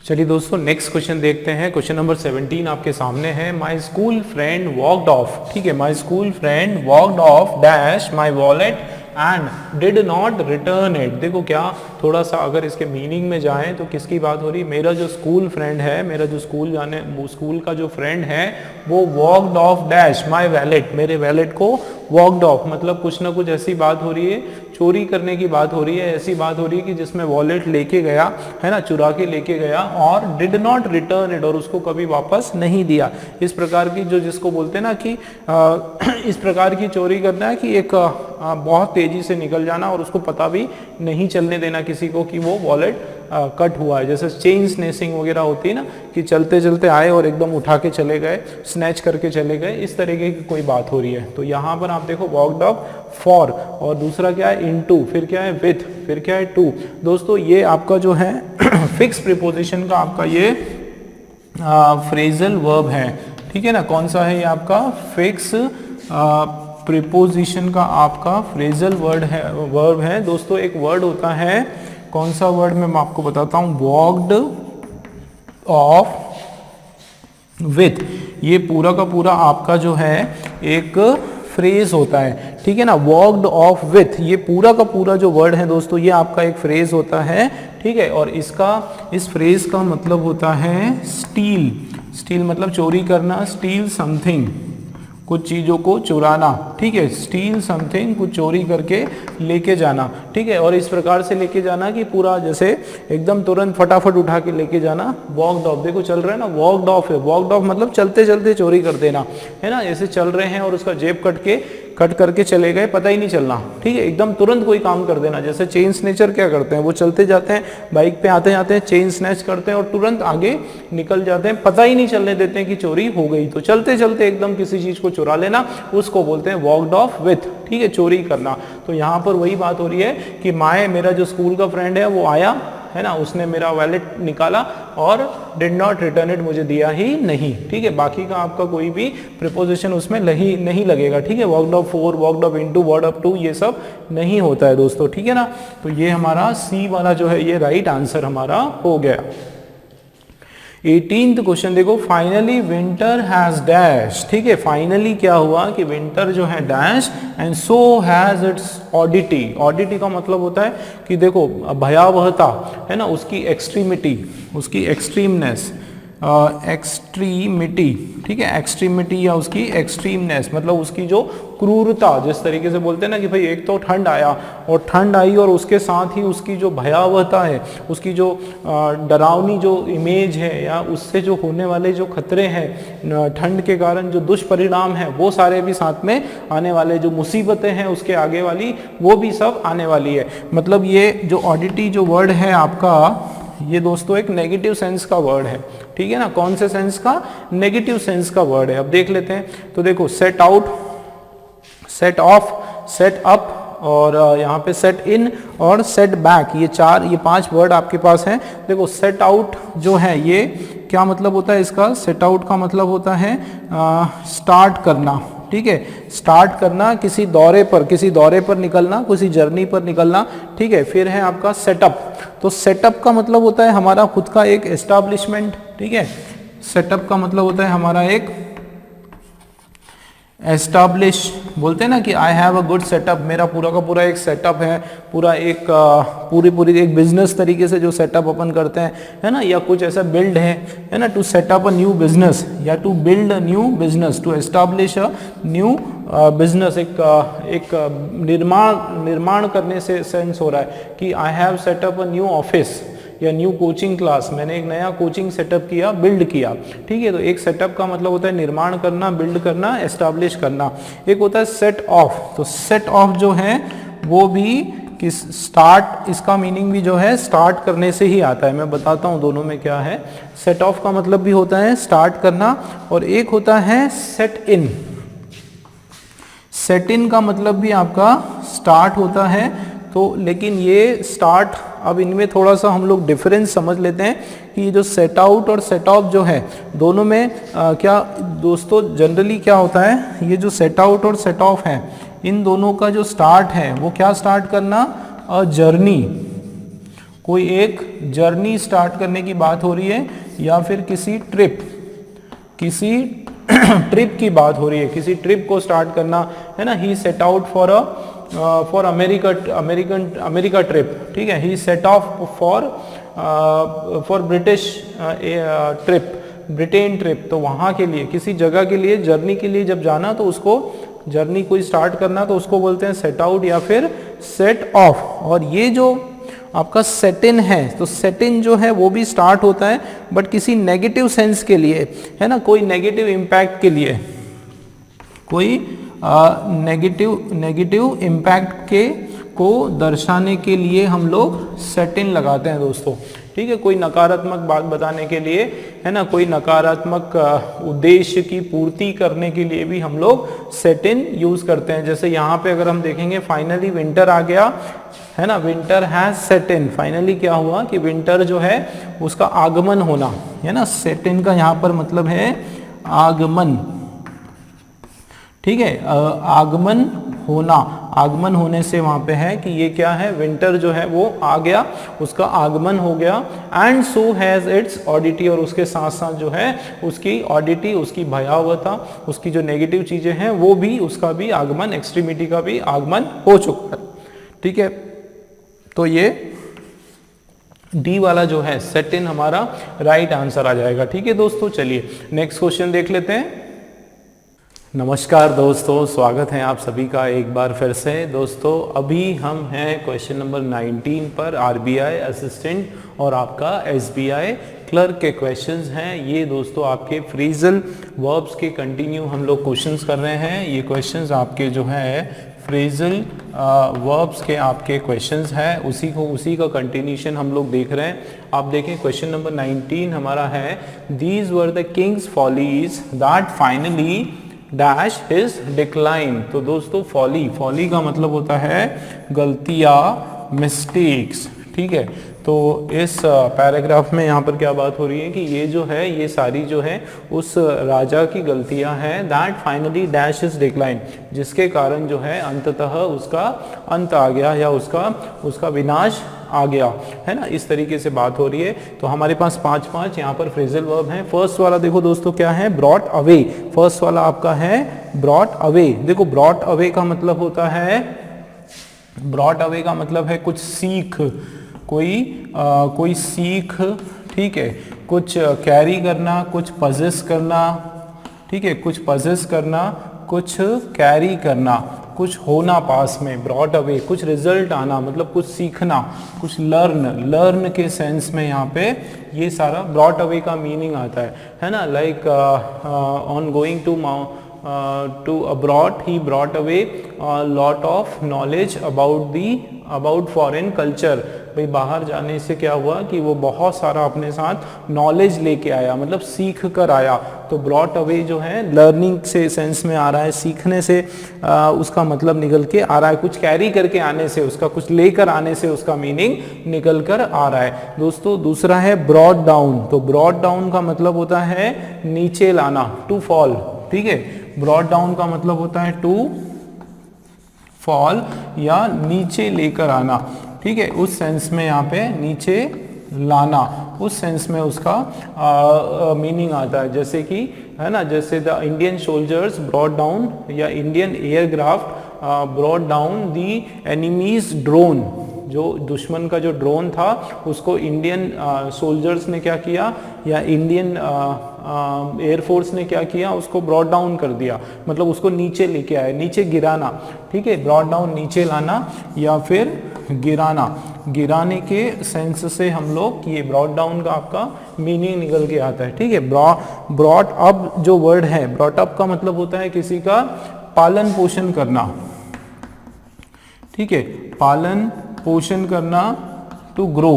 चलिए दोस्तों next question देखते हैं। क्वेश्चन नंबर 17 आपके सामने है। My school friend walked off, ठीक है, my school friend walked off dash my wallet and did not return it. देखो क्या थोड़ा सा अगर इसके मीनिंग में जाएं तो किसकी बात हो रही है? मेरा जो स्कूल फ्रेंड है, मेरा जो स्कूल का जो फ्रेंड है वो वॉकड ऑफ डैश माई वैलेट, मेरे वैलेट को वॉकड ऑफ, मतलब कुछ ना कुछ ऐसी बात हो रही है, चोरी करने की बात हो रही है, ऐसी बात हो रही है कि जिसमें वॉलेट लेके गया है ना, चुरा के लेके गया और डिड नॉट रिटर्न इट, और उसको कभी वापस नहीं दिया। इस प्रकार की जो जिसको बोलते हैं ना कि इस प्रकार की चोरी करना है कि एक बहुत तेजी से निकल जाना और उसको पता भी नहीं चलने देना किसी को कि वो वॉलेट कट हुआ है। जैसे चेन स्नैचिंग वगैरह होती है ना कि चलते चलते आए और एकदम उठा के चले गए, स्नैच करके चले गए, इस तरीके की कोई बात हो रही है। तो यहाँ पर आप देखो वॉकड ऑफ फॉर, और दूसरा क्या है इनटू, फिर क्या है विथ, फिर क्या है टू। दोस्तों ये आपका जो है फिक्स प्रीपोजिशन का आपका ये फ्रेजल वर्ब है, ठीक है ना। कौन सा है ये आपका फिक्स प्रीपोजिशन का आपका फ्रेजल वर्ब है दोस्तों। एक वर्ड होता है, कौन सा वर्ड मैं आपको बताता हूं, वॉकड ऑफ विथ, ये पूरा का पूरा आपका जो है एक फ्रेज होता है, ठीक है ना। वॉकड ऑफ विथ ये पूरा का पूरा जो वर्ड है दोस्तों ये आपका एक फ्रेज होता है, ठीक है। और इस फ्रेज का मतलब होता है स्टील। स्टील मतलब चोरी करना, स्टील समथिंग, कुछ चीज़ों को चुराना, ठीक है। स्टील समथिंग, कुछ चोरी करके लेके जाना, ठीक है। और इस प्रकार से लेके जाना कि पूरा जैसे एकदम तुरंत फटाफट उठा के लेके जाना। वॉकड ऑफ, देखो चल रहा है ना, वॉकड ऑफ है। वॉकड ऑफ मतलब चलते चलते चोरी कर देना, है ना। जैसे चल रहे हैं और उसका जेब कट करके चले गए, पता ही नहीं चलना, ठीक है। एकदम तुरंत कोई काम कर देना। जैसे चेन स्नैचर क्या करते हैं, वो चलते जाते हैं, बाइक पे आते जाते हैं, चेन स्नैच करते हैं और तुरंत आगे निकल जाते हैं, पता ही नहीं चलने देते हैं कि चोरी हो गई। तो चलते चलते एकदम किसी चीज को चुरा लेना, उसको बोलते हैं वॉकड ऑफ विथ, ठीक है, चोरी करना। तो यहाँ पर वही बात हो रही है कि मेरा जो स्कूल का फ्रेंड है वो आया, है ना, उसने मेरा वैलेट निकाला और डिड नॉट रिटर्न इट, मुझे दिया ही नहीं, ठीक है। बाकी का आपका कोई भी प्रीपोजिशन उसमें नहीं लगेगा, ठीक है। Walked off for, walked off into, walked off to, ये सब नहीं होता है दोस्तों, ठीक है ना। तो ये हमारा सी वाला जो है ये राइट आंसर हमारा हो गया। 18th क्वेश्चन देखो, फाइनली विंटर हैज डैश, ठीक है। फाइनली क्या हुआ कि विंटर जो है dash and so has its oddity. Oddity का मतलब होता है कि देखो भयावहता, है ना, उसकी एक्सट्रीमिटी, उसकी एक्सट्रीमनेस, एक्सट्रीमिटी, ठीक है, एक्सट्रीमिटी या उसकी एक्सट्रीमनेस मतलब उसकी जो क्रूरता, जिस तरीके से बोलते हैं ना कि भाई एक तो ठंड आया और ठंड आई और उसके साथ ही उसकी जो भयावहता है, उसकी जो डरावनी जो इमेज है या उससे जो होने वाले जो खतरे हैं ठंड के कारण, जो दुष्परिणाम है वो सारे भी साथ में आने वाले, जो मुसीबतें हैं उसके आगे वाली वो भी सब आने वाली है। मतलब ये जो ऑडिटी जो वर्ड है आपका, ये दोस्तों एक नेगेटिव सेंस का वर्ड है, ठीक है ना। कौन से सेंस का? नेगेटिव सेंस का वर्ड है। अब देख लेते हैं। तो देखो set out, set of, set up और यहाँ पे सेट इन और सेट बैक, ये 5 वर्ड आपके पास हैं। देखो सेट आउट जो है ये क्या मतलब होता है इसका? सेट आउट का मतलब होता है स्टार्ट करना, ठीक है, स्टार्ट करना, किसी दौरे पर निकलना, किसी जर्नी पर निकलना, ठीक है। फिर है आपका सेटअप। तो सेटअप का मतलब होता है हमारा खुद का एक एस्टैब्लिशमेंट, ठीक है। सेटअप का मतलब होता है हमारा एक एस्टैब्लिश, बोलते हैं ना कि I have a good setup, मेरा पूरा का पूरा एक सेटअप है, पूरा एक पूरी एक बिजनेस तरीके से जो सेटअप अपन करते हैं, है ना, या कुछ ऐसा बिल्ड है ना, to set up a new business या to build a new business, to establish a new business, एक निर्माण करने से सेंस हो रहा है कि I have set up a new office या न्यू कोचिंग क्लास, मैंने एक नया कोचिंग सेटअप किया, बिल्ड किया, ठीक है। तो एक सेटअप का मतलब होता है निर्माण करना, बिल्ड करना, एस्टैब्लिश करना। एक होता है सेट ऑफ। तो सेट ऑफ जो है वो भी कि स्टार्ट, इसका मीनिंग भी जो है स्टार्ट करने से ही आता है। मैं बताता हूँ दोनों में क्या है। सेट ऑफ का मतलब भी होता है स्टार्ट करना और एक होता है सेट इन। सेट इन का मतलब भी आपका स्टार्ट होता है। तो लेकिन ये स्टार्ट, अब इनमें थोड़ा सा हम लोग डिफरेंस समझ लेते हैं कि ये जो सेट आउट और सेट ऑफ जो है दोनों में क्या दोस्तों जनरली क्या होता है, ये जो सेट आउट और सेट ऑफ है इन दोनों का जो स्टार्ट है वो क्या स्टार्ट करना, अ जर्नी, कोई एक जर्नी स्टार्ट करने की बात हो रही है या फिर किसी ट्रिप की बात हो रही है, किसी ट्रिप को स्टार्ट करना है ना। He set out for America trip, ठीक है। He set off for British trip, Britain trip. तो वहाँ के लिए, किसी जगह के लिए, जर्नी के लिए जब जाना तो उसको, जर्नी कोई स्टार्ट करना तो उसको बोलते हैं सेट आउट या फिर सेट ऑफ। और ये जो आपका सेट इन है, तो सेट इन जो है वो भी स्टार्ट होता है बट किसी नेगेटिव सेंस के लिए, है ना, कोई नेगेटिव इम्पैक्ट के लिए, कोई नेगेटिव इम्पैक्ट के को दर्शाने के लिए हम लोग सेट इन लगाते हैं दोस्तों, ठीक है। कोई नकारात्मक बात बताने के लिए, है ना, कोई नकारात्मक उद्देश्य की पूर्ति करने के लिए भी हम लोग सेट इन यूज करते हैं। जैसे यहाँ पे अगर हम देखेंगे, फाइनली विंटर आ गया, है ना, winter has set in. Finally क्या हुआ कि विंटर जो है उसका आगमन होना, है ना। सेट इन का यहाँ पर मतलब है आगमन, ठीक है। आगमन होना, आगमन होने से वहां पे है कि ये क्या है, विंटर जो है वो आ गया, उसका आगमन हो गया। एंड सो हैज इट्स ऑडिटी, और उसके साथ साथ जो है उसकी ऑडिटी, उसकी भयावहता, उसकी जो नेगेटिव चीजें हैं वो भी, उसका भी आगमन, एक्सट्रीमिटी का भी आगमन हो चुका है, ठीक है। तो ये डी वाला जो है सेट इन हमारा राइट आंसर आ जाएगा, ठीक है दोस्तों। चलिए नेक्स्ट क्वेश्चन देख लेते हैं। नमस्कार दोस्तों, स्वागत है आप सभी का एक बार फिर से। दोस्तों अभी हम हैं क्वेश्चन नंबर 19 पर, आरबीआई असिस्टेंट और आपका एसबीआई क्लर्क के क्वेश्चंस हैं। ये दोस्तों आपके फ्रेजल वर्ब्स के कंटिन्यू हम लोग क्वेश्चंस कर रहे हैं। ये क्वेश्चंस आपके जो है फ्रेजल वर्ब्स के आपके क्वेश्चंस हैं, उसी का कंटिन्यूशन हम लोग देख रहे हैं। आप देखें क्वेश्चन नंबर 19 हमारा है, these were the Kings follies that finally dash his decline. तो दोस्तों फॉली का मतलब होता है गलतियां, मिस्टेक्स, ठीक है। तो इस पैराग्राफ में यहाँ पर क्या बात हो रही है कि ये जो है, ये सारी जो है उस राजा की गलतियां हैं, that finally dash his decline, जिसके कारण जो है अंततः उसका अंत आ गया या उसका विनाश आ गया, है ना। इस तरीके से बात हो रही है। तो हमारे पास 5 यहाँ पर फ्रेजल वर्ब हैं। फर्स्ट वाला देखो दोस्तों क्या है, ब्रॉट अवे। फर्स्ट वाला आपका है ब्रॉट अवे। देखो ब्रॉट अवे का मतलब होता है, ब्रॉट अवे का मतलब है कुछ सीख, कोई सीख, ठीक है, कुछ कैरी करना, कुछ पजेस करना, ठीक है, कुछ पजेस करना, कुछ कैरी करना, कुछ होना पास में, ब्रॉट अवे, कुछ रिजल्ट आना, मतलब कुछ सीखना, कुछ लर्न के सेंस में यहाँ पे ये सारा ब्रॉट अवे का मीनिंग आता है ना। Like on going to abroad he brought away lot of knowledge about foreign culture. भाई बाहर जाने से क्या हुआ कि वो बहुत सारा अपने साथ नॉलेज लेके आया, मतलब सीख कर आया। तो ब्रॉट अवे जो है लर्निंग से सेंस में आ रहा है, सीखने से उसका मतलब निकल के आ रहा है, कुछ कैरी करके आने से, उसका कुछ लेकर आने से उसका मीनिंग निकल कर आ रहा है दोस्तों। दूसरा है ब्रॉड डाउन। तो ब्रॉड डाउन का मतलब होता है नीचे लाना, टू फॉल, ठीक है। ब्रॉड डाउन का मतलब होता है टू फॉल या नीचे लेकर आना, ठीक है। उस सेंस में यहाँ पे नीचे लाना, उस सेंस में उसका मीनिंग आता है। जैसे कि, है ना, जैसे the Indian soldiers brought down, या Indian aircraft brought down the enemy's drone. जो दुश्मन का जो ड्रोन था उसको इंडियन सोल्जर्स ने क्या किया, या इंडियन एयरफोर्स ने क्या किया, उसको ब्रॉड डाउन कर दिया, मतलब उसको नीचे लेके आए, नीचे गिराना, ठीक है। ब्रॉड डाउन नीचे लाना या फिर गिराना, गिराने के सेंस से हम लोग, ये ब्रॉड डाउन का आपका मीनिंग निकल के आता है, ठीक है। ब्रॉट अप जो वर्ड है, ब्रॉट अप का मतलब होता है किसी का पालन पोषण करना, ठीक है, पालन पोषण करना, टू ग्रो,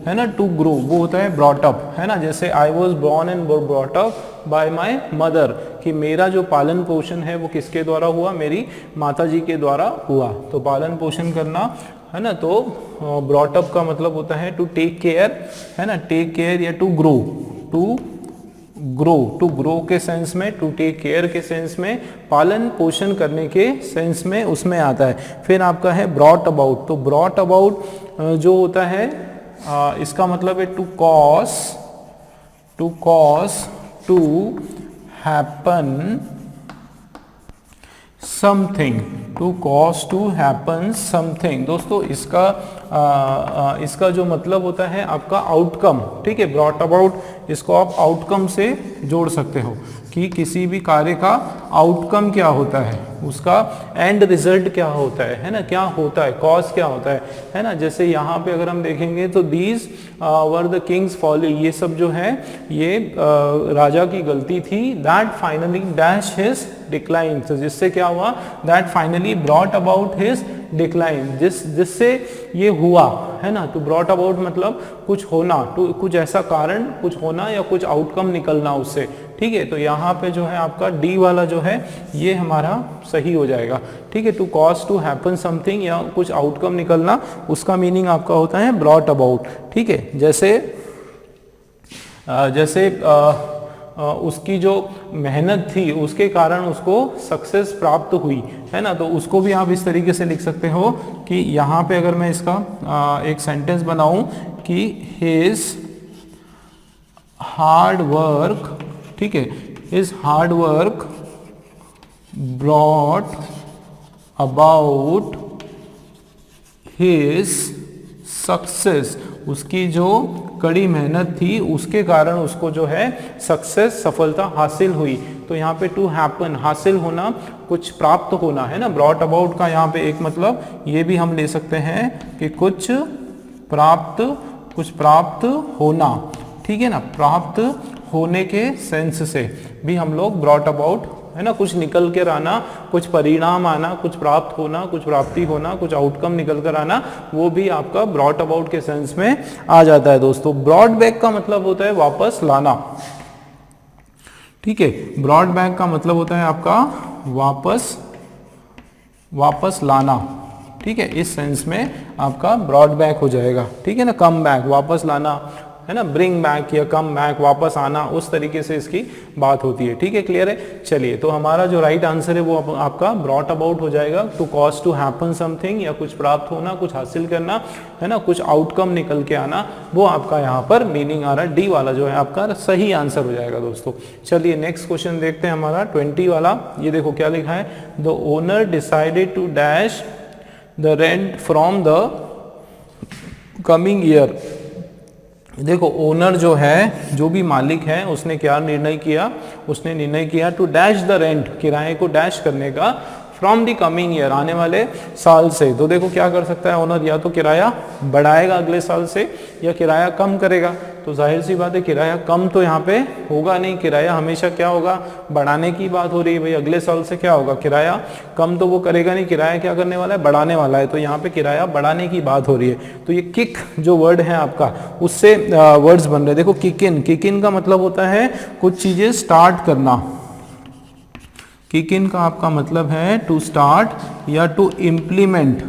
है ना, टू ग्रो, वो होता है ब्रॉट अप, है ना। जैसे I was born and brought up by my mother, कि मेरा जो पालन पोषण है वो किसके द्वारा हुआ, मेरी माता जी के द्वारा हुआ। तो पालन पोषण करना, है ना। तो ब्रॉट अप का मतलब होता है टू टेक केयर, है ना, टेक केयर या टू ग्रो, टू ग्रो के सेंस में, टू टेक केयर के सेंस में, पालन पोषण करने के सेंस में उसमें आता है। फिर आपका है ब्रॉट अबाउट। तो ब्रॉट अबाउट जो होता है इसका मतलब है to cause to happen something, to cause to happen something. दोस्तों इसका जो मतलब होता है आपका आउटकम, ठीक है, ब्रॉट अबाउट, इसको आप आउटकम से जोड़ सकते हो कि किसी भी कार्य का आउटकम क्या होता है, उसका एंड रिजल्ट क्या होता है ना, क्या होता है, कॉज क्या होता है ना। जैसे यहाँ पे अगर हम देखेंगे तो these were the king's folly, ये सब जो है ये राजा की गलती थी। That finally dash his decline, तो जिससे क्या हुआ, that finally brought about his decline, जिससे ये हुआ है ना। तो ब्रॉट अबाउट मतलब कुछ होना, तो कुछ ऐसा कारण कुछ होना या कुछ आउटकम निकलना उससे, ठीक है। तो यहाँ पे जो है आपका डी वाला जो है ये हमारा सही हो जाएगा, ठीक है। To cause to happen something या कुछ आउटकम निकलना, उसका मीनिंग आपका होता है ब्रॉट अबाउट, ठीक है। जैसे उसकी जो मेहनत थी उसके कारण उसको सक्सेस प्राप्त हुई है ना, तो उसको भी आप इस तरीके से लिख सकते हो कि यहाँ पे अगर मैं इसका एक सेंटेंस बनाऊं कि हिज हार्ड वर्क, ठीक है, his hard work brought about his success, उसकी जो कड़ी मेहनत थी उसके कारण उसको जो है सक्सेस, सफलता हासिल हुई। तो यहाँ पे टू हैपन, हासिल होना, कुछ प्राप्त होना है ना। ब्रॉट अबाउट का यहाँ पे एक मतलब ये भी हम ले सकते हैं कि कुछ प्राप्त होना, ठीक है ना, प्राप्त होने के सेंस से भी हम लोग ब्रॉट अबाउट है ना, कुछ निकल कर आना, कुछ परिणाम आना, कुछ प्राप्त होना, कुछ प्राप्ति होना, कुछ आउटकम निकल कर आना, वो भी आपका ब्रॉट अबाउट के सेंस में आ जाता है दोस्तों। ब्रॉट बैक का मतलब होता है वापस लाना, ठीक है। ब्रॉट बैक का मतलब होता है आपका वापस लाना, ठीक है। इस सेंस में आपका ब्रॉट बैक हो जाएगा, ठीक है ना। कम बैक, वापस लाना है ना, ब्रिंग बैक या कम बैक, वापस आना, उस तरीके से इसकी बात होती है, ठीक है, क्लियर है। चलिए, तो हमारा जो राइट आंसर है वो आपका ब्रॉट अबाउट हो जाएगा। To cause to happen something, या कुछ प्राप्त होना, कुछ हासिल करना है ना, कुछ आउटकम निकल के आना, वो आपका यहाँ पर मीनिंग आ रहा है। डी वाला जो है आपका सही आंसर हो जाएगा दोस्तों। चलिए नेक्स्ट क्वेश्चन देखते हैं हमारा 20 वाला। ये देखो क्या लिखा है, the owner decided to dash the rent from the coming year. देखो ओनर जो है, जो भी मालिक है, उसने क्या निर्णय किया, उसने निर्णय किया टू डैश द रेंट, किराए को डैश करने का, फ्रॉम द कमिंग ईयर, आने वाले साल से। तो देखो क्या कर सकता है ओनर, या तो किराया बढ़ाएगा अगले साल से या किराया कम करेगा। तो जाहिर सी बात है किराया कम तो यहाँ पे होगा नहीं, किराया हमेशा क्या होगा, बढ़ाने की बात हो रही है भाई। अगले साल से क्या होगा, किराया कम तो वो करेगा नहीं, किराया क्या करने वाला है, बढ़ाने वाला है। तो यहाँ पे किराया बढ़ाने की बात हो रही है। तो ये किक जो वर्ड है आपका, उससे वर्ड्स बन रहे हैं। देखो किक इन का मतलब होता है कुछ चीजें स्टार्ट करना। किक इन का आपका मतलब है टू स्टार्ट या टू इम्प्लीमेंट,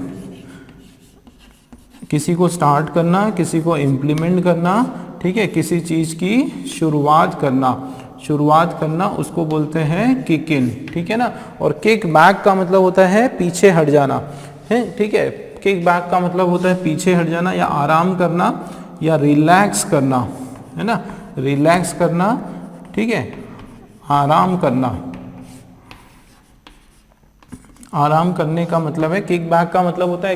किसी को स्टार्ट करना, किसी को इम्प्लीमेंट करना, ठीक है, किसी चीज की शुरुआत करना, उसको बोलते हैं किक इन, ठीक है ना। और किक बैक का मतलब होता है पीछे हट जाना है, ठीक है। किक बैक का मतलब होता है पीछे हट जाना या आराम करना या रिलैक्स करना, है ना, रिलैक्स करना, ठीक है, आराम करना। आराम करने का मतलब है, किक बैक का मतलब होता है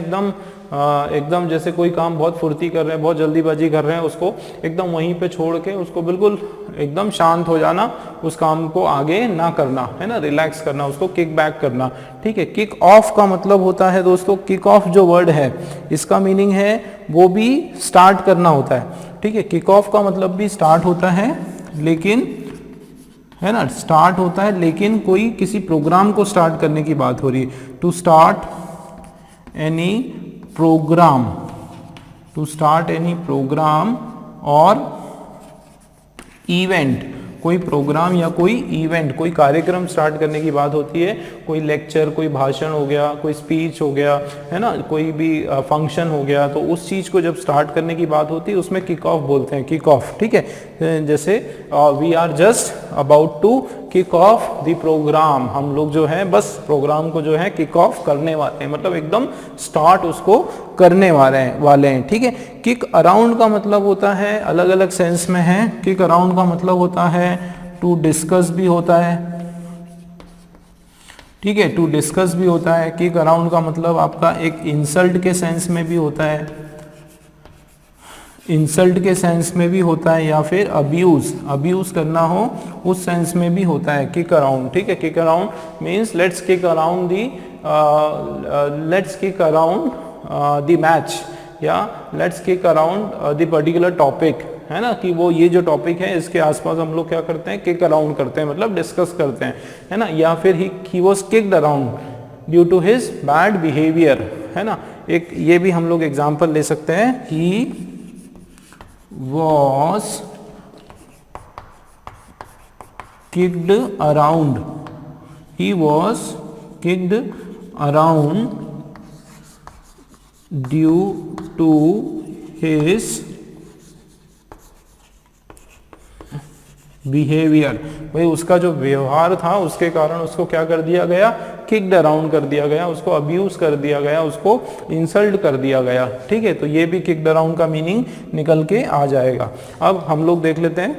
एकदम जैसे कोई काम बहुत फुर्ती कर रहे हैं, बहुत जल्दीबाजी कर रहे हैं, उसको एकदम वहीं पे छोड़ के उसको बिल्कुल एकदम शांत हो जाना, उस काम को आगे ना करना, है ना, रिलैक्स करना, उसको किक बैक करना, ठीक है। किक ऑफ का मतलब होता है दोस्तों, किक ऑफ जो वर्ड है इसका मीनिंग है वो भी स्टार्ट करना होता है, ठीक है। किक ऑफ का मतलब भी स्टार्ट होता है, लेकिन है ना, स्टार्ट होता है लेकिन कोई किसी प्रोग्राम को स्टार्ट करने की बात हो रही है। To start any program, to start any program और इवेंट, कोई प्रोग्राम या कोई इवेंट, कोई कार्यक्रम स्टार्ट करने की बात होती है। कोई लेक्चर, कोई भाषण हो गया, कोई स्पीच हो गया, है ना, कोई भी फंक्शन हो गया, तो उस चीज़ को जब स्टार्ट करने की बात होती है उसमें किक ऑफ बोलते हैं, किक ऑफ, ठीक है। जैसे we are just about to kick off the program, हम लोग जो है बस प्रोग्राम को जो है किक ऑफ करने वाले हैं, मतलब एकदम स्टार्ट उसको करने वाले हैं। ठीक है, किक अराउंड का मतलब होता है, अलग अलग सेंस में है। किक अराउंड का मतलब होता है टू डिस्कस भी होता है, ठीक है, टू डिस्कस भी होता है। किक अराउंड का मतलब आपका एक इंसल्ट के सेंस में भी होता है, इंसल्ट के सेंस में भी होता है, या फिर अब्यूज करना हो उस सेंस में भी होता है किक अराउंड। ठीक है, kick around means let's kick around the match, या let's kick around the particular topic, है ना, कि वो ये जो टॉपिक है इसके आसपास हम लोग क्या करते हैं, किक अराउंड करते हैं, मतलब डिस्कस करते हैं, है ना। या फिर he was kicked around due to his bad behaviour, है ना। एक ये भी हम लोग एग्जाम्पल ले सकते हैं, ही was kicked around, he was kicked around due to his behaviour, भाई उसका जो व्यवहार था उसके कारण उसको क्या कर दिया गया, किक्ड अराउंड कर दिया गया, उसको अब्यूज कर दिया गया, उसको इंसल्ट कर दिया गया। ठीक है, तो ये भी किक्ड अराउंड का मीनिंग निकल के आ जाएगा। अब हम लोग देख लेते हैं,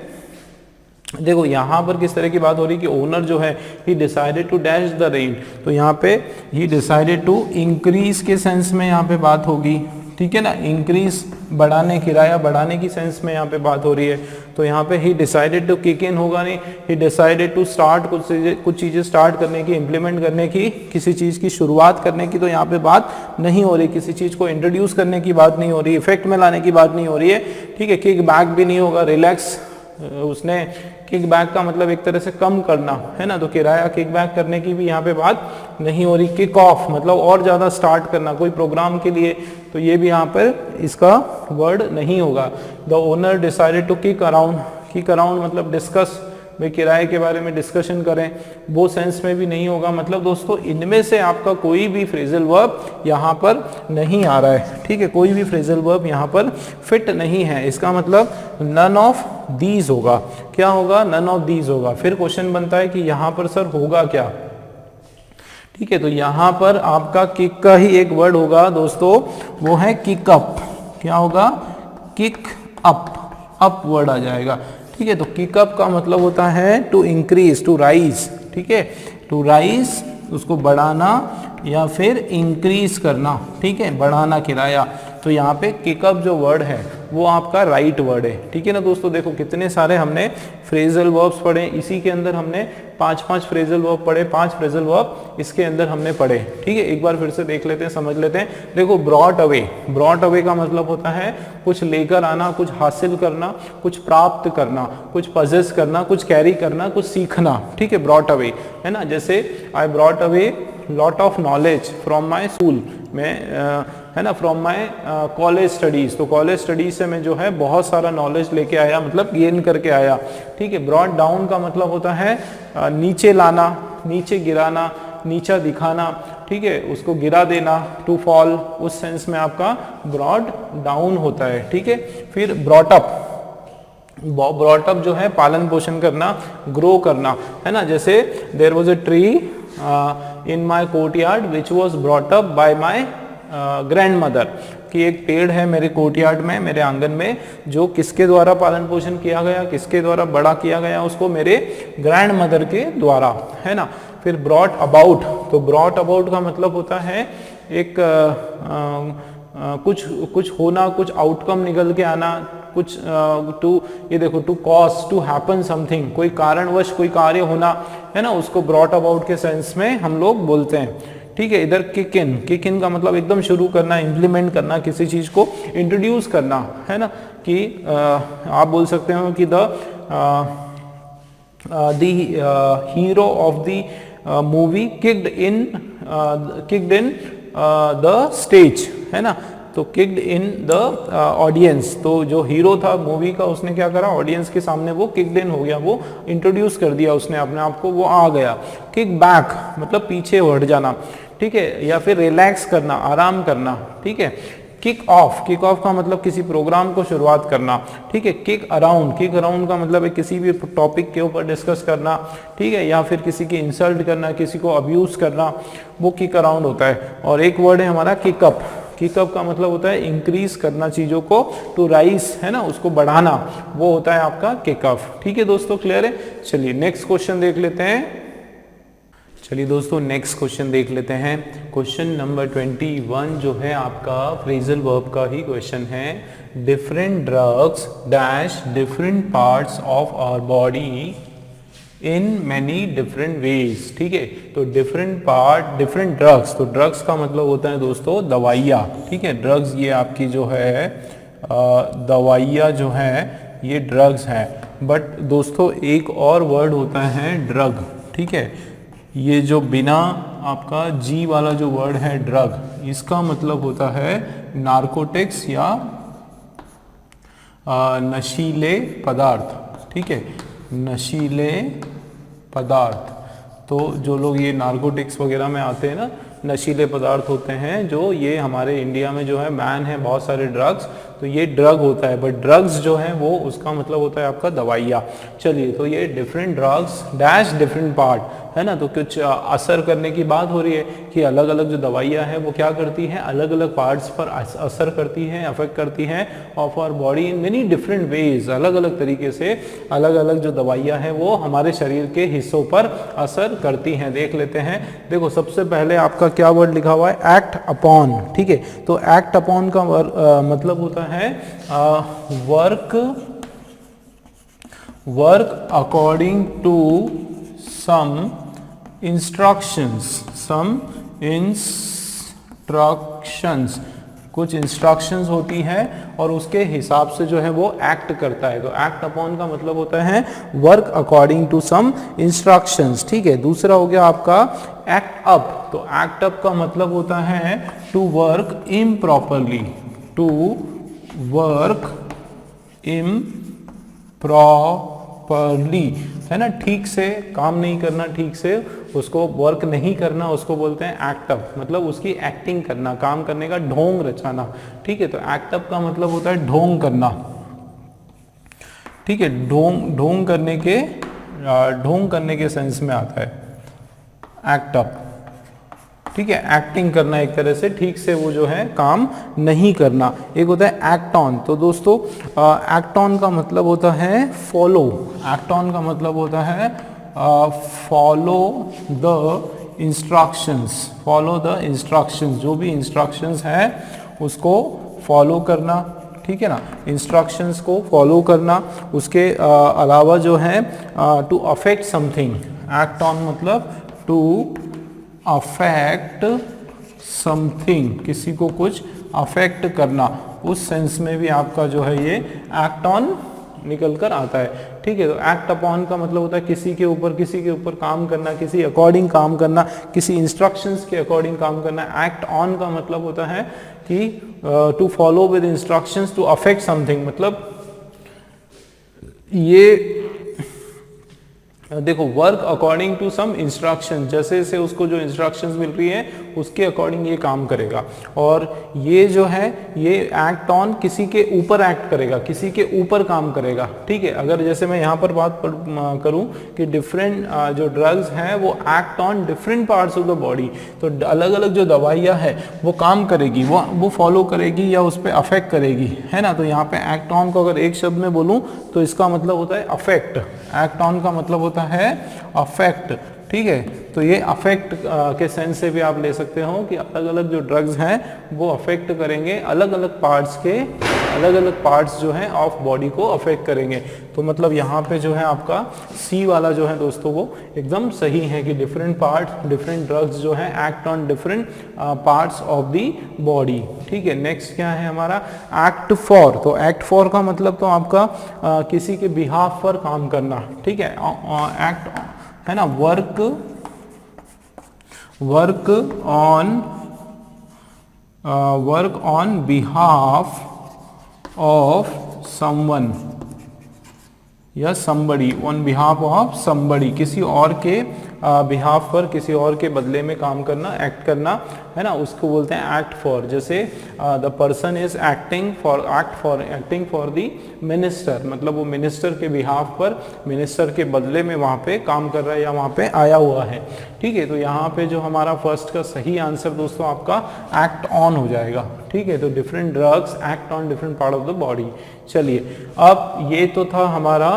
देखो यहाँ पर किस तरह की बात हो रही कि ओनर जो है he decided to dash the rent, तो यहाँ पे ही डिसाइडेड टू इंक्रीज के सेंस में यहाँ पे बात होगी। ठीक है ना, इंक्रीज बढ़ाने, किराया बढ़ाने की सेंस में यहाँ पे बात हो रही है। तो यहाँ पे he decided to kick in होगा नहीं, ही डिसाइडेड टू स्टार्ट, कुछ चीज़ें स्टार्ट करने की, इम्प्लीमेंट करने की, किसी चीज़ की शुरुआत करने की, तो यहाँ पे बात नहीं हो रही, किसी चीज़ को इंट्रोड्यूस करने की बात नहीं हो रही, इफेक्ट में लाने की बात नहीं हो रही है। ठीक है, किक बैक भी नहीं होगा, रिलैक्स, उसने किक बैक का मतलब एक तरह से कम करना, है ना, तो किराया किक बैक करने की भी यहाँ पे बात नहीं हो रही। किक ऑफ मतलब और ज़्यादा स्टार्ट करना कोई प्रोग्राम के लिए, तो ये भी यहाँ पर इसका वर्ड नहीं होगा। The owner decided to kick around, kick around मतलब डिस्कस, भाई किराए के बारे में डिस्कशन करें, वो सेंस में भी नहीं होगा। मतलब दोस्तों इनमें से आपका कोई भी फ्रेजल वर्ब यहाँ पर नहीं आ रहा है। ठीक है, कोई भी फ्रेजल वर्ब यहाँ पर फिट नहीं है, इसका मतलब नन ऑफ दीज होगा। क्या होगा, नन ऑफ दीज होगा। फिर क्वेश्चन बनता है कि यहाँ पर सर होगा क्या। ठीक है, तो यहाँ पर आपका किक का ही एक वर्ड होगा दोस्तों, वो है किक अप। क्या होगा, किक अप, अप वर्ड आ जाएगा। ठीक है, तो किक अप का मतलब होता है टू इंक्रीज, टू राइज। ठीक है, टू राइज उसको बढ़ाना या फिर इंक्रीज करना। ठीक है, बढ़ाना किराया, तो यहाँ पे किकअप जो वर्ड है वो आपका राइट वर्ड है। ठीक है ना दोस्तों, देखो कितने सारे हमने फ्रेजल वर्ब्स पढ़े, इसी के अंदर हमने 5 फ्रेजल वर्ब पढ़े, 5 फ्रेजल वर्ब इसके अंदर हमने पढ़े। ठीक है, एक बार फिर से देख लेते हैं, समझ लेते हैं। देखो ब्रॉट अवे, ब्रॉट अवे का मतलब होता है कुछ लेकर आना, कुछ हासिल करना, कुछ प्राप्त करना, कुछ पजेस करना, कुछ कैरी करना, कुछ सीखना। ठीक है, ब्रॉट अवे, है ना। जैसे I brought away lot of knowledge from my school, मैं है ना, फ्रॉम माई कॉलेज स्टडीज़, तो कॉलेज स्टडीज से मैं जो है बहुत सारा नॉलेज लेके आया, मतलब गेन करके आया। ठीक है, ब्रॉट डाउन का मतलब होता है नीचे लाना, नीचे गिराना, नीचा दिखाना। ठीक है, उसको गिरा देना, टू फॉल, उस सेंस में आपका ब्रॉट डाउन होता है। ठीक है, फिर ब्रॉट अप, ब्रॉट अप जो है पालन पोषण करना, ग्रो करना, है ना। जैसे there was a tree in my courtyard which was brought up by my grandmother, कि एक पेड़ है मेरे कोर्टयार्ड में, मेरे आंगन में, जो किसके द्वारा पालन पोषण किया गया, किसके द्वारा बड़ा किया गया, उसको मेरे ग्रैंड मदर के द्वारा, है ना। फिर ब्रॉट अबाउट, तो ब्रॉट अबाउट का मतलब होता है एक कुछ होना, कुछ आउटकम निकल के आना, कुछ टू, ये देखो, to cause, to happen something, कोई कारणवश कोई कार्य होना, है ना, उसको ब्रॉट अबाउट के सेंस में हम लोग बोलते हैं। ठीक है, इधर किक इन, किक इन का मतलब एकदम शुरू करना, इम्प्लीमेंट करना, किसी चीज को इंट्रोड्यूस करना, है ना, कि आप बोल सकते हो कि the hero of the movie kicked in the stage, है ना, तो किक्ड इन द ऑडियंस, तो जो हीरो था मूवी का उसने क्या करा, ऑडियंस के सामने वो किक्ड इन हो गया, वो इंट्रोड्यूस कर दिया उसने अपने आप को, वो आ गया। किक बैक मतलब पीछे हट जाना। ठीक है, या फिर रिलैक्स करना, आराम करना। ठीक है, किक ऑफ का मतलब किसी प्रोग्राम को शुरुआत करना, ठीक है। किक अराउंड का मतलब है किसी भी टॉपिक के ऊपर डिस्कस करना, ठीक है, या फिर किसी की इंसल्ट करना, किसी को अब्यूज करना, वो किक अराउंड होता है। और एक वर्ड है हमारा किकअप का मतलब होता है इंक्रीज करना चीजों को, टू राइज है ना, उसको बढ़ाना, वो होता है आपका किकअप। ठीक है दोस्तों, क्लियर है। चलिए नेक्स्ट क्वेश्चन देख लेते हैं। चलिए दोस्तों नेक्स्ट क्वेश्चन देख लेते हैं। क्वेश्चन नंबर 21 जो है आपका फ्रेजल वर्ब का ही क्वेश्चन है। Different drugs dash different parts of our body in many different ways, ठीक है। तो डिफरेंट ड्रग्स, तो ड्रग्स का मतलब होता है दोस्तों दवाइयाँ, ठीक है। ड्रग्स ये आपकी जो है दवाइयाँ जो है ये ड्रग्स है। बट दोस्तों एक और वर्ड होता है ड्रग, ठीक है। ये जो बिना आपका जी वाला जो वर्ड है ड्रग, इसका मतलब होता है नार्कोटिक्स या नशीले पदार्थ, ठीक है, नशीले पदार्थ। तो जो लोग ये नार्कोटिक्स वगैरह में आते हैं ना, नशीले पदार्थ होते हैं जो ये हमारे इंडिया में जो है बैन है बहुत सारे ड्रग्स, तो ये ड्रग होता है। बट ड्रग्स जो है वो उसका मतलब होता है आपका दवाइयाँ। चलिए, तो ये different drugs dash different part है ना, तो कुछ असर करने की बात हो रही है कि अलग अलग जो दवाइयाँ हैं वो क्या करती हैं, अलग अलग पार्ट्स पर असर करती हैं, अफेक्ट करती हैं of our body in many different ways. अलग अलग तरीके से अलग अलग जो दवाइयाँ हैं वो हमारे शरीर के हिस्सों पर असर करती हैं। देख लेते हैं। देखो सबसे पहले आपका क्या वर्ड लिखा हुआ है, एक्ट अपॉन, ठीक है। तो एक्ट अपॉन का मतलब होता है work according to some instructions, कुछ इंस्ट्रक्शंस होती है और उसके हिसाब से जो है वो एक्ट करता है। तो एक्ट अपॉन का मतलब होता है work according to some instructions, ठीक है। दूसरा हो गया आपका एक्ट अप। तो एक्ट अप का मतलब होता है to work improperly, to work improperly, है ना, ठीक से काम नहीं करना, ठीक से उसको वर्क नहीं करना, उसको बोलते हैं एक्ट अप। मतलब उसकी एक्टिंग करना, काम करने का ढोंग रचाना, ठीक है। तो एक्ट अप का मतलब होता है ढोंग करना, ठीक है। ढोंग करने के सेंस में आता है एक्ट अप, ठीक है। एक्टिंग करना एक तरह से, ठीक से वो जो है काम नहीं करना। एक होता है एक्ट ऑन। तो दोस्तों एक्ट ऑन का मतलब होता है फॉलो, एक्ट ऑन का मतलब होता है फॉलो द इंस्ट्रक्शंस, जो भी इंस्ट्रक्शंस है उसको फॉलो करना, ठीक है ना, इंस्ट्रक्शंस को फॉलो करना। उसके अलावा जो है to affect something, act on मतलब टू अफेक्ट समथिंग, किसी को कुछ अफेक्ट करना, उस सेंस में भी आपका जो है ये एक्ट ऑन निकल कर आता है, ठीक है। तो एक्ट अपॉन का मतलब होता है किसी के ऊपर काम करना, किसी अकॉर्डिंग काम करना, किसी इंस्ट्रक्शंस के अकॉर्डिंग काम करना। एक्ट ऑन का मतलब होता है कि to follow with instructions to affect something. मतलब ये देखो work according to some instruction, जैसे जैसे उसको जो इंस्ट्रक्शंस मिल रही है उसके अकॉर्डिंग ये काम करेगा। और ये जो है ये एक्ट ऑन किसी के ऊपर एक्ट करेगा, किसी के ऊपर काम करेगा, ठीक है। अगर जैसे मैं यहाँ पर बात करूँ कि डिफरेंट जो ड्रग्स हैं वो act on different parts of the body, तो अलग अलग जो दवाइयाँ है वो काम करेगी, वो फॉलो करेगी या उस पर अफेक्ट करेगी, है ना। तो यहाँ पे एक्ट ऑन को अगर एक शब्द में बोलूँ तो इसका मतलब होता है अफेक्ट। एक्ट ऑन का मतलब होता है अफेक्ट, ठीक है। तो ये अफेक्ट के सेंस से भी आप ले सकते हो कि अलग अलग जो ड्रग्स हैं वो अफेक्ट करेंगे, अलग अलग पार्ट्स जो हैं ऑफ बॉडी को अफेक्ट करेंगे। तो मतलब यहाँ पे जो है आपका सी वाला जो है दोस्तों वो एकदम सही है कि डिफरेंट ड्रग्स जो हैं act on different parts of the body, ठीक है। नेक्स्ट क्या है हमारा एक्ट फॉर। तो एक्ट फॉर का मतलब तो आपका किसी के बिहाफ पर काम करना, ठीक है। एक्ट है ना, work on behalf of someone या somebody, on behalf of somebody, किसी और के बिहाफ पर, किसी और के बदले में काम करना, एक्ट करना, है ना, उसको बोलते हैं एक्ट फॉर। जैसे the person is acting for the minister, मतलब वो मिनिस्टर के बिहाफ पर, मिनिस्टर के बदले में वहाँ पे काम कर रहा है या वहाँ पे आया हुआ है। ठीक है, तो यहाँ पे जो हमारा फर्स्ट का सही आंसर दोस्तों आपका एक्ट ऑन हो जाएगा। ठीक है, तो different drugs act on different part of the body. चलिए, अब ये तो था हमारा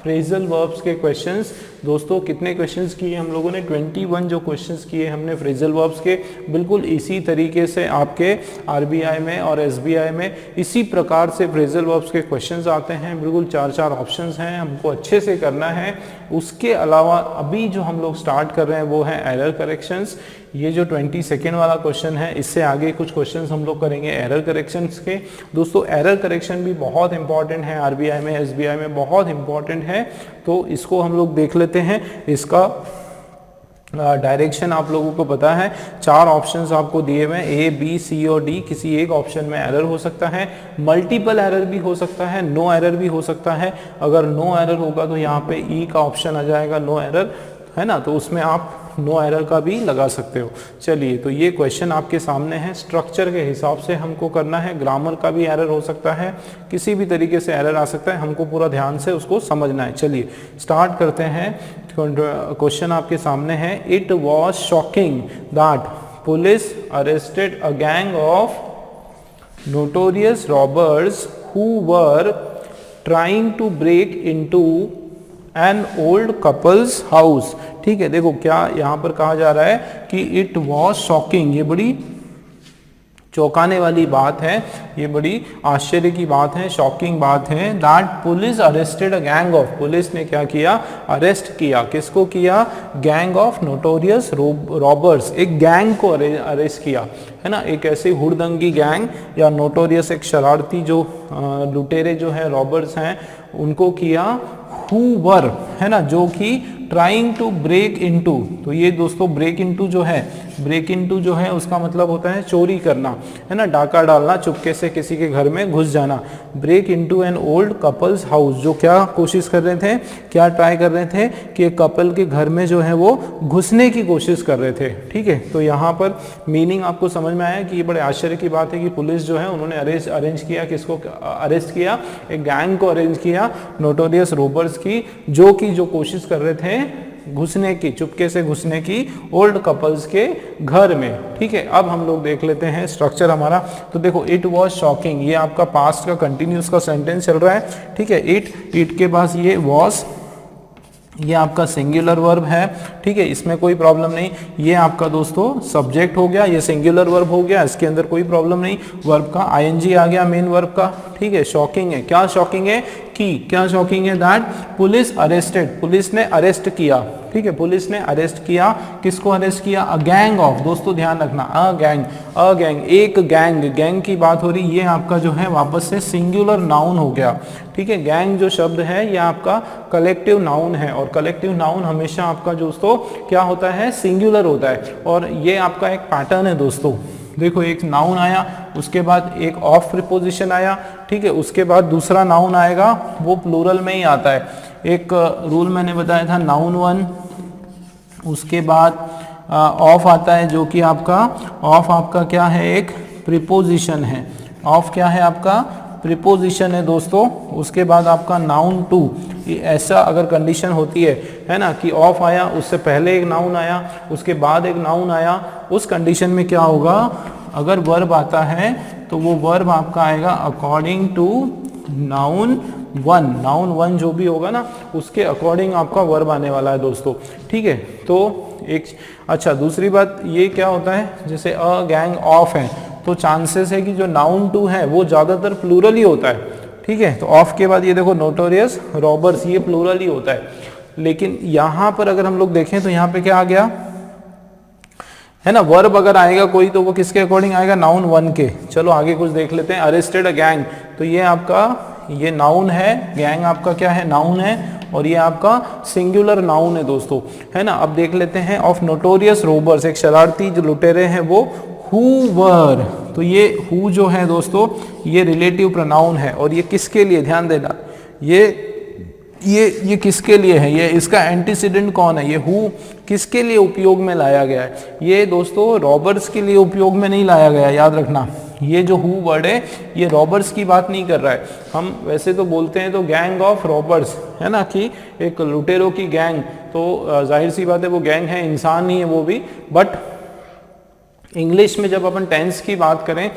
फ्रेजल वर्ब्स के क्वेश्चंस। दोस्तों कितने क्वेश्चंस किए हम लोगों ने? 21 जो क्वेश्चंस किए हमने फ्रेजल वर्ब्स के। बिल्कुल इसी तरीके से आपके आरबीआई में और एसबीआई में इसी प्रकार से फ्रेजल वर्ब्स के क्वेश्चंस आते हैं। बिल्कुल 4 ऑप्शंस हैं, हमको अच्छे से करना है। उसके अलावा अभी जो हम लोग स्टार्ट कर रहे हैं वो है एरर करेक्शंस। ये जो 22nd वाला क्वेश्चन है, इससे आगे कुछ क्वेश्चंस हम लोग करेंगे एरर करेक्शंस के। दोस्तों एरर करेक्शन भी बहुत इंपॉर्टेंट है, आरबीआई में एसबीआई में बहुत इंपॉर्टेंट है, तो इसको हम लोग देख लेते हैं। इसका डायरेक्शन आप लोगों को पता है, 4 ऑप्शंस आपको दिए हुए हैं, ए बी सी और डी। किसी एक ऑप्शन में एरर हो सकता है, मल्टीपल एरर भी हो सकता है, नो एरर भी हो सकता है। अगर नो एरर होगा तो यहाँ पे ई का ऑप्शन आ जाएगा, नो एरर, है ना, तो उसमें आप नो एरर का भी लगा सकते हो। चलिए, तो ये क्वेश्चन आपके सामने है, स्ट्रक्चर के हिसाब से हमको करना है। ग्रामर का भी एरर हो सकता है, किसी भी तरीके से एरर आ सकता है, हमको पूरा ध्यान से उसको समझना है। चलिए स्टार्ट करते हैं। क्वेश्चन आपके सामने है, it was shocking that police arrested a gang of notorious robbers who were trying to break into an old couple's house. ठीक है, देखो क्या यहाँ पर कहा जा रहा है कि इट वॉज शॉकिंग, ये बड़ी चौंकाने वाली बात है, ये बड़ी आश्चर्य की बात है, शॉकिंग बात है। That police arrested a gang of, police ने क्या किया? अरेस्ट किया। किसको किया? गैंग ऑफ नोटोरियस रॉबर्स, एक गैंग को अरेस्ट किया, है ना, एक ऐसे हुड़दंगी गैंग या नोटोरियस एक शरारती जो लुटेरे जो है, रॉबर्स हैं, उनको किया। हु वर, है ना, जो कि ट्राइंग टू ब्रेक इनटू, तो ये दोस्तों ब्रेक इनटू जो है, ब्रेक इनटू जो है उसका मतलब होता है चोरी करना, है ना, डाका डालना, चुपके से किसी के घर में घुस जाना। Break into an old couple's house, जो क्या कोशिश कर रहे थे, क्या ट्राई कर रहे थे कि एक कपल के घर में जो है वो घुसने की कोशिश कर रहे थे। ठीक है, तो यहाँ पर मीनिंग आपको समझ में आया कि ये बड़े आश्चर्य की बात है कि पुलिस जो है उन्होंने अरेंज किया, किसको अरेस्ट किया? एक गैंग को अरेंज किया, नोटोरियस रॉबर्स की, जो कोशिश कर रहे थे घुसने की, चुपके से घुसने की ओल्ड कपल्स के घर में। ठीक है, अब हम लोग देख लेते हैं स्ट्रक्चर हमारा। तो देखो, इट वॉज शॉकिंग, ये आपका पास्ट का कंटिन्यूस का सेंटेंस चल रहा है। ठीक है, इट के पास ये वॉज, ये आपका सिंगुलर वर्ब है। ठीक है, इसमें कोई प्रॉब्लम नहीं। ये आपका दोस्तों सब्जेक्ट हो गया, ये सिंगुलर वर्ब हो गया, इसके अंदर कोई प्रॉब्लम नहीं। वर्ब का आईएनजी आ गया मेन वर्ब का। ठीक है, शॉकिंग है, क्या शॉकिंग है कि, क्या शॉकिंग है? दैट पुलिस अरेस्टेड, पुलिस ने अरेस्ट किया। ठीक है, पुलिस ने अरेस्ट किया, किसको अरेस्ट किया? अ गैंग ऑफ, दोस्तों ध्यान रखना, अ गैंग, एक गैंग की बात हो रही। ये आपका जो है वापस से सिंगुलर नाउन हो गया। ठीक है, गैंग जो शब्द है ये आपका कलेक्टिव नाउन है, और कलेक्टिव नाउन हमेशा आपका दोस्तों क्या होता है? सिंगुलर होता है। और ये आपका एक पैटर्न है दोस्तों। देखो, एक नाउन आया, उसके बाद एक ऑफ प्रीपोजिशन आया, ठीक है, उसके बाद दूसरा नाउन आएगा, वो प्लूरल में ही आता है। एक रूल मैंने बताया था, नाउन 1, उसके बाद ऑफ आता है, जो कि आपका क्या है? एक प्रीपोजिशन है। ऑफ क्या है? आपका प्रीपोजिशन है दोस्तों। उसके बाद आपका नाउन 2, ऐसा अगर कंडीशन होती है ना, कि ऑफ आया, उससे पहले एक नाउन आया, उसके बाद एक नाउन आया, उस कंडीशन में क्या होगा? अगर वर्ब आता है तो वो वर्ब आपका आएगा अकॉर्डिंग टू नाउन 1। नाउन 1 जो भी होगा ना, उसके अकॉर्डिंग आपका वर्ब आने वाला है दोस्तों। ठीक है, तो एक अच्छा, दूसरी बात ये क्या होता है, जैसे अ गैंग ऑफ है, तो चांसेस है कि जो नाउन 2 है वो ज़्यादातर प्लूरल ही होता है। ठीक है, तो ऑफ के बाद ये देखो, नोटोरियस रॉबर्स, ये प्लूरल ही होता है। लेकिन यहाँ पर अगर हम लोग देखें तो यहाँ पे क्या आ गया, है ना, वर्ब अगर आएगा कोई तो वो किसके अकॉर्डिंग आएगा? नाउन 1 के। चलो आगे कुछ देख लेते हैं। अरेस्टेड अ गैंग, तो ये आपका ये नाउन है, गैंग आपका क्या है? नाउन है, और ये आपका सिंगुलर नाउन है दोस्तों, है ना। अब देख लेते हैं ऑफ नोटोरियस रॉबर्स, एक शरारती जो लुटेरे हैं वो हु वर, तो ये हु जो है दोस्तों ये रिलेटिव प्रोनाउन है, और ये किसके लिए? ध्यान देना, ये ये किसके लिए है, ये इसका एंटीसीडेंट कौन है, ये हु किसके लिए उपयोग में लाया गया है, ये दोस्तों रॉबर्स के लिए उपयोग में नहीं लाया गया, याद रखना। ये जो हु वर्ड है ये रॉबर्स की बात नहीं कर रहा है। हम वैसे तो बोलते हैं तो गैंग ऑफ रॉबर्स है ना, कि एक लुटेरों की गैंग, तो जाहिर सी बात है वो गैंग है, इंसान ही है वो भी। बट इंग्लिश में जब अपन टेंस की बात करें,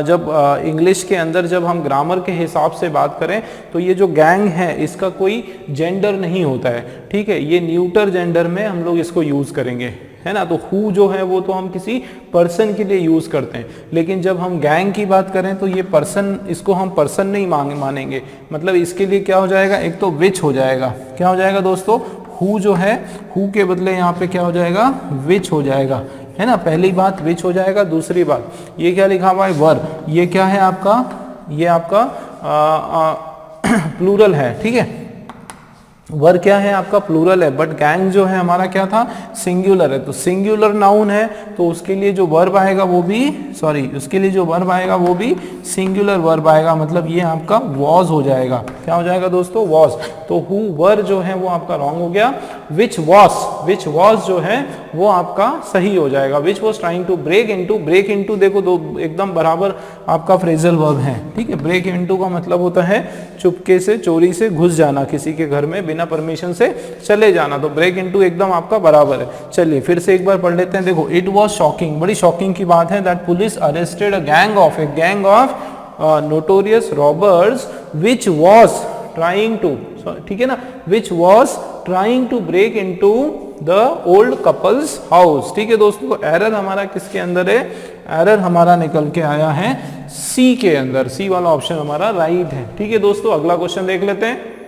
जब इंग्लिश के अंदर जब हम ग्रामर के हिसाब से बात करें तो ये जो गैंग है इसका कोई जेंडर नहीं होता है, ठीक है, ये न्यूटर जेंडर में हम लोग इसको यूज़ करेंगे, है ना। तो हु जो है वो तो हम किसी पर्सन के लिए यूज़ करते हैं, लेकिन जब हम गैंग की बात करें तो ये पर्सन, इसको हम पर्सन नहीं मानेंगे। मतलब इसके लिए क्या हो जाएगा, एक तो विच हो जाएगा, क्या हो जाएगा दोस्तों, हु जो है, हु के बदले यहाँ पे क्या हो जाएगा, विच हो जाएगा, है ना। पहली बात विच हो जाएगा, दूसरी बात ये क्या लिखा हुआ है, वर, ये क्या है आपका, ये आपका प्लूरल है, ठीक है, वर क्या है आपका प्लूरल है, बट गैंग जो है हमारा क्या था, सिंगुलर है। तो सिंगुलर नाउन है तो उसके लिए जो वर्ब आएगा वो भी, सॉरी, उसके लिए जो वर्ब आएगा वो भी सिंगुलर वर्ब आएगा, मतलब ये आपका वॉज हो जाएगा, क्या हो जाएगा दोस्तों, वॉज। तो हु वर जो है वो आपका रॉन्ग हो गया। विच वॉज जो है वो आपका सही हो जाएगा। Which was trying to break into देखो दो एकदम बराबर आपका फ्रेजल वर्ब है, ठीक है। ब्रेक इनटू का मतलब होता है चुपके से, चोरी से घुस जाना किसी के घर में, बिना परमिशन से चले जाना, तो ब्रेक इनटू एकदम आपका बराबर है। चलिए फिर से एक बार पढ़ लेते हैं, देखो इट वाज शॉकिंग, बड़ी शॉकिंग की बात है, that police arrested a gang of notorious robbers which was trying to, ठीक है ना, which was trying to break into the old couple's house, ठीक है दोस्तों। एरर हमारा किसके अंदर है, एरर हमारा निकल के आया है सी के अंदर, सी वाला ऑप्शन हमारा राइट है, ठीक है दोस्तों। अगला क्वेश्चन देख लेते हैं।